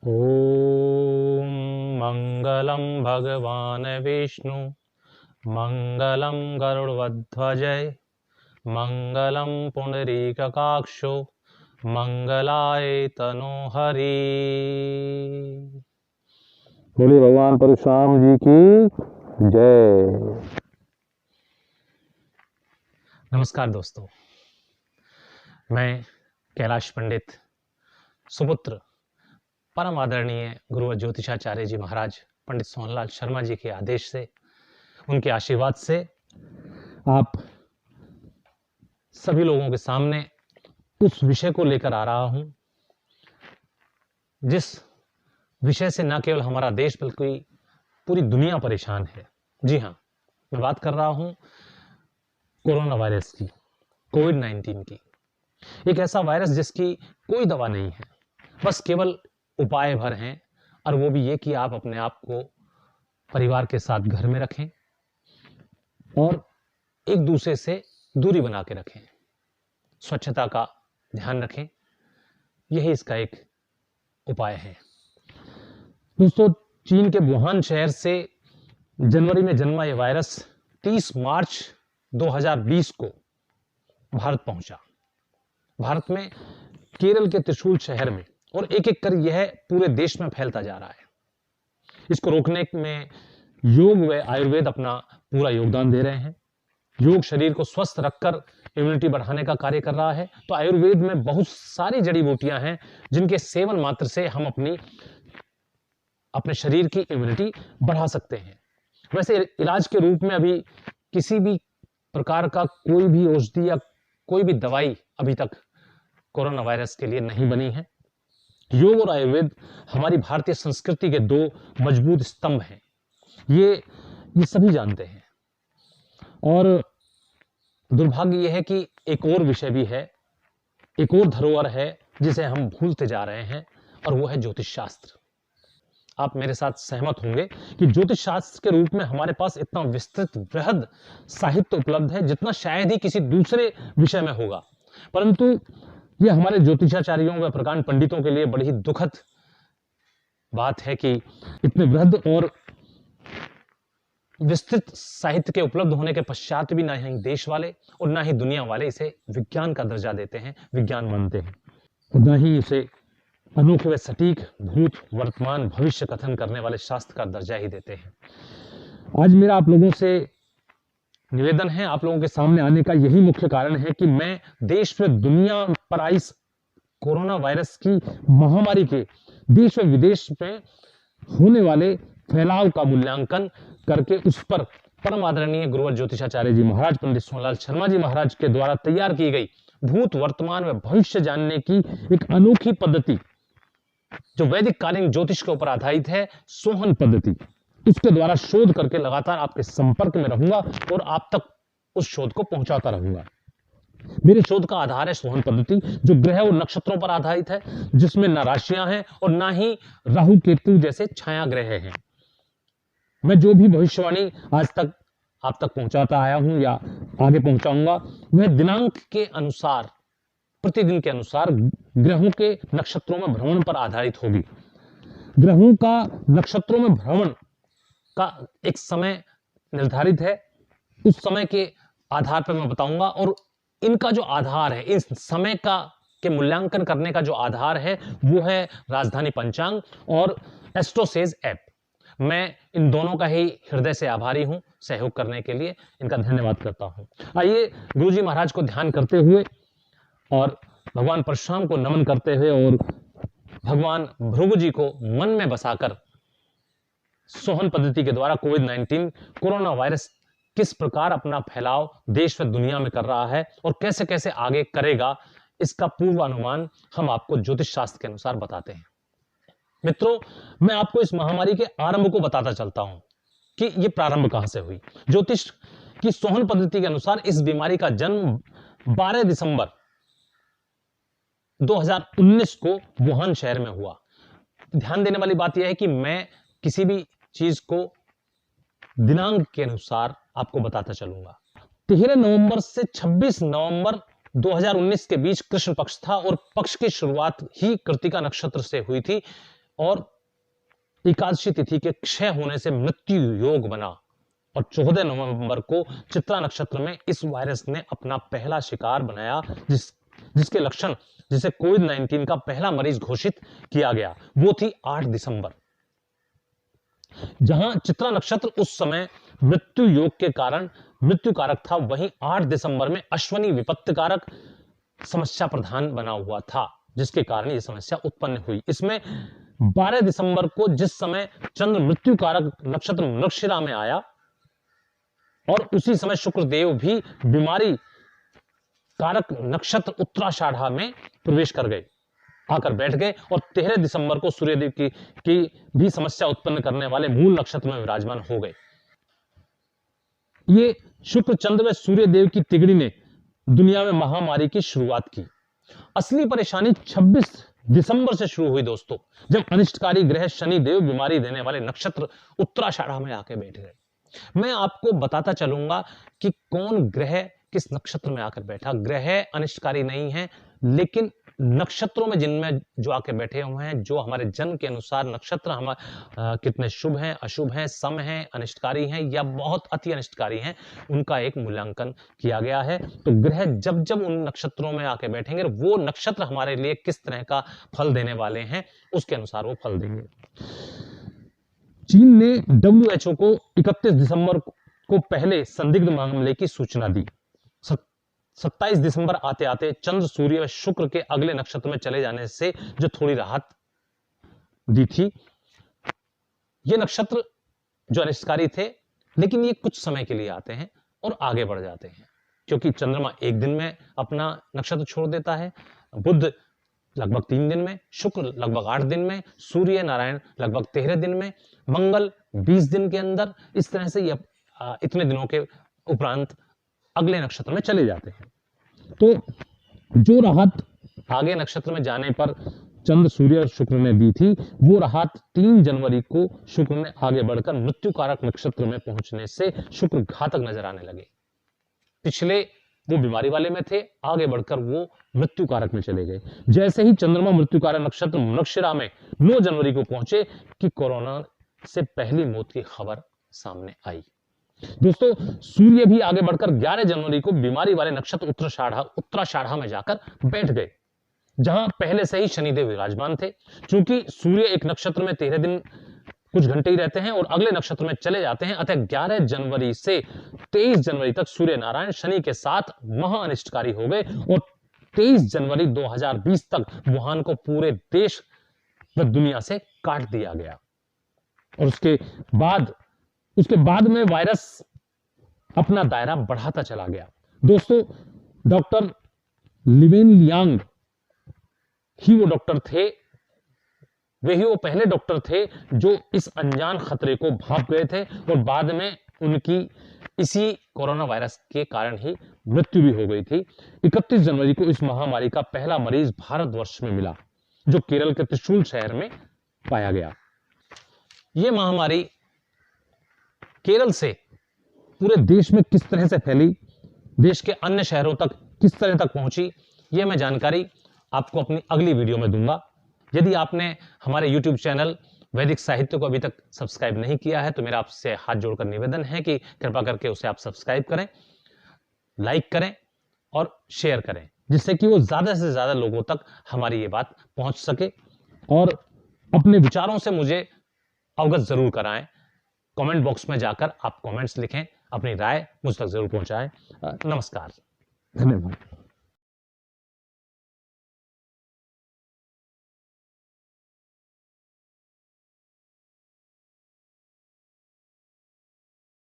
ॐ मङ्गलं भगवान् विष्णु मङ्गलं गरुडध्वजय मङ्गलं पुण्डरीकाक्षो मंगलाय तनोहरि। बोलिए भगवान परशुराम जी की जय। नमस्कार दोस्तों, मैं कैलाश पंडित सुपुत्र परम आदरणीय गुरु ज्योतिषाचार्य जी महाराज पंडित सोहनलाल शर्मा जी के आदेश से, उनके आशीर्वाद से आप सभी लोगों के सामने उस विषय को लेकर आ रहा हूं जिस विषय से न केवल हमारा देश बल्कि पूरी दुनिया परेशान है। जी हां, मैं बात कर रहा हूं कोरोना वायरस की, कोविड-19 की। एक ऐसा वायरस जिसकी कोई दवा नहीं है, बस केवल उपाय भर हैं, और वो भी ये कि आप अपने आप को परिवार के साथ घर में रखें और एक दूसरे से दूरी बना के रखें, स्वच्छता का ध्यान रखें। यही इसका एक उपाय है। दोस्तों, चीन के वुहान शहर से जनवरी में जन्मा यह वायरस 30 मार्च 2020 को भारत पहुंचा। भारत में केरल के त्रिशूल शहर में, और एक एक कर यह पूरे देश में फैलता जा रहा है। इसको रोकने में योग व आयुर्वेद अपना पूरा योगदान दे रहे हैं। योग शरीर को स्वस्थ रखकर इम्यूनिटी बढ़ाने का कार्य कर रहा है, तो आयुर्वेद में बहुत सारी जड़ी बूटियां हैं जिनके सेवन मात्र से हम अपने शरीर की इम्यूनिटी बढ़ा सकते हैं। वैसे इलाज के रूप में अभी किसी भी प्रकार का कोई भी औषधि या कोई भी दवाई अभी तक कोरोना वायरस के लिए नहीं बनी है। योग और आयुर्वेद हमारी भारतीय संस्कृति के दो मजबूत स्तंभ हैं, ये सभी जानते हैं। और दुर्भाग्य यह है कि एक और विषय भी है, एक और धरोहर है जिसे हम भूलते जा रहे हैं, और वो है ज्योतिष शास्त्र। आप मेरे साथ सहमत होंगे कि ज्योतिष शास्त्र के रूप में हमारे पास इतना विस्तृत वृहद साहित्य उपलब्ध है जितना शायद ही किसी दूसरे विषय में होगा, परंतु यह हमारे ज्योतिषाचार्यों व प्रकांड पंडितों के लिए बड़ी ही दुखद बात है कि इतने वृहद और विस्तृत साहित्य के उपलब्ध होने के पश्चात भी ना ही देश वाले और ना ही दुनिया वाले इसे विज्ञान का दर्जा देते हैं, विज्ञान मानते हैं, और ना ही इसे अनोखे व सटीक भूत वर्तमान भविष्य कथन करने वाले शास्त्र का दर्जा ही देते हैं। आज मेरा आप लोगों से निवेदन है, आप लोगों के सामने आने का यही मुख्य कारण है कि मैं देश व दुनिया पर आई कोरोना वायरस की महामारी के देश व विदेश में होने वाले फैलाव का मूल्यांकन करके उस पर परम आदरणीय गुरुवर ज्योतिषाचार्य जी महाराज पंडित सोहनलाल शर्मा जी महाराज के द्वारा तैयार की गई भूत वर्तमान व भविष्य जानने की एक अनोखी पद्धति, जो वैदिक कालीन ज्योतिष के ऊपर आधारित है, सोहन पद्धति, इसके द्वारा शोध करके लगातार आपके संपर्क में रहूंगा और आप तक उस शोध को पहुंचाता रहूंगा। मेरे शोध का आधार है सोहन पद्धति, जो ग्रह और नक्षत्रों पर आधारित है, जिसमें ना राशियां हैं और ना ही राहु केतु जैसे छाया ग्रह हैं। मैं जो भी भविष्यवाणी आज तक आप तक पहुंचाता आया हूं या आगे पहुंचाऊंगा, वह दिनांक के अनुसार, प्रतिदिन के अनुसार ग्रहों के नक्षत्रों में भ्रमण पर आधारित होगी। ग्रहों का नक्षत्रों में भ्रमण का एक समय निर्धारित है, उस समय के आधार पर मैं बताऊंगा, और इनका जो आधार है, इस समय का के मूल्यांकन करने का जो आधार है, वो है राजधानी पंचांग और एस्ट्रोसेज ऐप। मैं इन दोनों का ही हृदय से आभारी हूं, सहयोग करने के लिए इनका धन्यवाद करता हूं। आइए गुरुजी महाराज को ध्यान करते हुए और भगवान परशुराम को नमन करते हुए और भगवान भृगु जी को मन में बसाकर सोहन पद्धति के द्वारा कोविड-19 कोरोना वायरस किस प्रकार अपना फैलाव देश व दुनिया में कर रहा है और कैसे कैसे आगे करेगा, इसका पूर्वानुमान हम आपको ज्योतिष शास्त्र के अनुसार बताते हैं। मित्रों, मैं आपको इस महामारी के आरंभ को बताता चलता हूं कि यह प्रारंभ कहां से हुई। ज्योतिष की सोहन पद्धति के अनुसार इस बीमारी का जन्म 12 दिसंबर 2019 को वुहान शहर में हुआ। ध्यान देने वाली बात यह है कि मैं किसी भी चीज को दिनांक के अनुसार आपको बताता चलूंगा। 13 नवंबर से 26 नवंबर 2019 के बीच कृष्ण पक्ष था और पक्ष की शुरुआत ही कृतिका नक्षत्र से हुई थी। और एकादशी तिथि के क्षय होने से मृत्यु योग बना और 14 नवंबर को चित्रा नक्षत्र में इस वायरस ने अपना पहला शिकार बनाया, जिसके लक्षण जिसे कोविड-19 का पहला मरीज घोषित किया गया वो थी 8 दिसंबर। जहां चित्रा नक्षत्र उस समय मृत्यु योग के कारण मृत्यु कारक था, वहीं 8 दिसंबर में अश्वनी विपत्ति कारक समस्या प्रधान बना हुआ था, जिसके कारण यह समस्या उत्पन्न हुई। इसमें 12 दिसंबर को जिस समय चंद्र मृत्यु कारक नक्षत्र मृगशिरा में आया और उसी समय शुक्रदेव भी बीमारी कारक नक्षत्र उत्तराषाढ़ा में प्रवेश कर गए, आकर बैठ गए और 13 दिसंबर को सूर्यदेव की भी समस्या उत्पन्न करने वाले मूल नक्षत्र में विराजमान हो गए। ये शुक्र चंद्र व सूर्यदेव की तिगड़ी ने दुनिया में महामारी की शुरुआत की। असली परेशानी 26 दिसंबर से शुरू हुई दोस्तों, जब अनिष्टकारी ग्रह शनिदेव बीमारी देने वाले नक्षत्र उत्तराषाढ़ा में आके बैठ गए। मैं आपको बताता चलूंगा कि कौन ग्रह किस नक्षत्र में आकर बैठा। ग्रह अनिष्टकारी नहीं है, लेकिन नक्षत्रों में जिनमें जो आके बैठे हुए हैं, जो हमारे जन्म के अनुसार नक्षत्र हमारे कितने शुभ हैं, अशुभ हैं, सम हैं, अनिष्टकारी हैं या बहुत अति अनिष्टकारी हैं, उनका एक मूल्यांकन किया गया है। तो ग्रह जब जब उन नक्षत्रों में आके बैठेंगे, वो नक्षत्र हमारे लिए किस तरह का फल देने वाले हैं, उसके अनुसार वो फल देंगे। चीन ने WHO को 31 दिसंबर को पहले संदिग्ध मामले की सूचना दी। 27 दिसंबर आते आते चंद्र सूर्य व शुक्र के अगले नक्षत्र में चले जाने से जो थोड़ी राहत दी थी। ये नक्षत्र जो अनिष्टकारी थे, लेकिन ये कुछ समय के लिए आते हैं और आगे बढ़ जाते हैं, क्योंकि चंद्रमा एक दिन में अपना नक्षत्र छोड़ देता है, बुध लगभग 3 दिन में, शुक्र लगभग 8 दिन में, सूर्य नारायण लगभग 13 दिन में, मंगल 20 दिन के अंदर। इस तरह से ये इतने दिनों के उपरांत अगले नक्षत्र में चले जाते हैं। तो जो राहत आगे नक्षत्र में जाने पर चंद्र सूर्य और शुक्र ने दी थी, वो राहत 3 जनवरी को शुक्र ने आगे बढ़कर मृत्यु कारक नक्षत्र में पहुंचने से शुक्र घातक नजर आने लगे। पिछले वो बीमारी वाले में थे, आगे बढ़कर वो मृत्यु कारक में चले गए। जैसे ही चंद्रमा मृत्यु कारक नक्षत्र मृगशिरा में 9 जनवरी को पहुंचे कि कोरोना से पहली मौत की खबर सामने आई। दोस्तों, सूर्य भी आगे बढ़कर 11 जनवरी को बीमारी वाले नक्षत्र उत्तराषाढ़ा में जाकर बैठ गए, जहां पहले से ही शनिदेव विराजमान थे। चूंकि सूर्य एक नक्षत्र में 13 दिन कुछ घंटे ही रहते हैं और अगले नक्षत्र में चले जाते हैं, अतः 11 जनवरी से 23 जनवरी तक सूर्य नारायण शनि के साथ महा अनिष्टकारी हो गए और 23 जनवरी 2020 तक वुहान को पूरे देश व दुनिया से काट दिया गया। और उसके बाद में वायरस अपना दायरा बढ़ाता चला गया। दोस्तों, डॉक्टर लिवेन लियांग ही वो डॉक्टर थे, वे ही वो पहले डॉक्टर थे जो इस अनजान खतरे को भांप गए थे और बाद में उनकी इसी कोरोना वायरस के कारण ही मृत्यु भी हो गई थी। 31 जनवरी को इस महामारी का पहला मरीज भारतवर्ष में मिला, जो केरल के त्रिशूल शहर में पाया गया। यह महामारी केरल से पूरे देश में किस तरह से फैली, देश के अन्य शहरों तक किस तरह तक पहुंची, यह मैं जानकारी आपको अपनी अगली वीडियो में दूंगा। यदि आपने हमारे YouTube चैनल वैदिक साहित्य को अभी तक सब्सक्राइब नहीं किया है, तो मेरा आपसे हाथ जोड़कर निवेदन है कि कृपा करके उसे आप सब्सक्राइब करें, लाइक करें और शेयर करें, जिससे कि वो ज्यादा से ज्यादा लोगों तक हमारी ये बात पहुंच सके। और अपने विचारों से मुझे अवगत जरूर कराएं। कमेंट बॉक्स में जाकर आप कमेंट्स लिखें, अपनी राय मुझ तक जरूर पहुंचाएं। नमस्कार, धन्यवाद।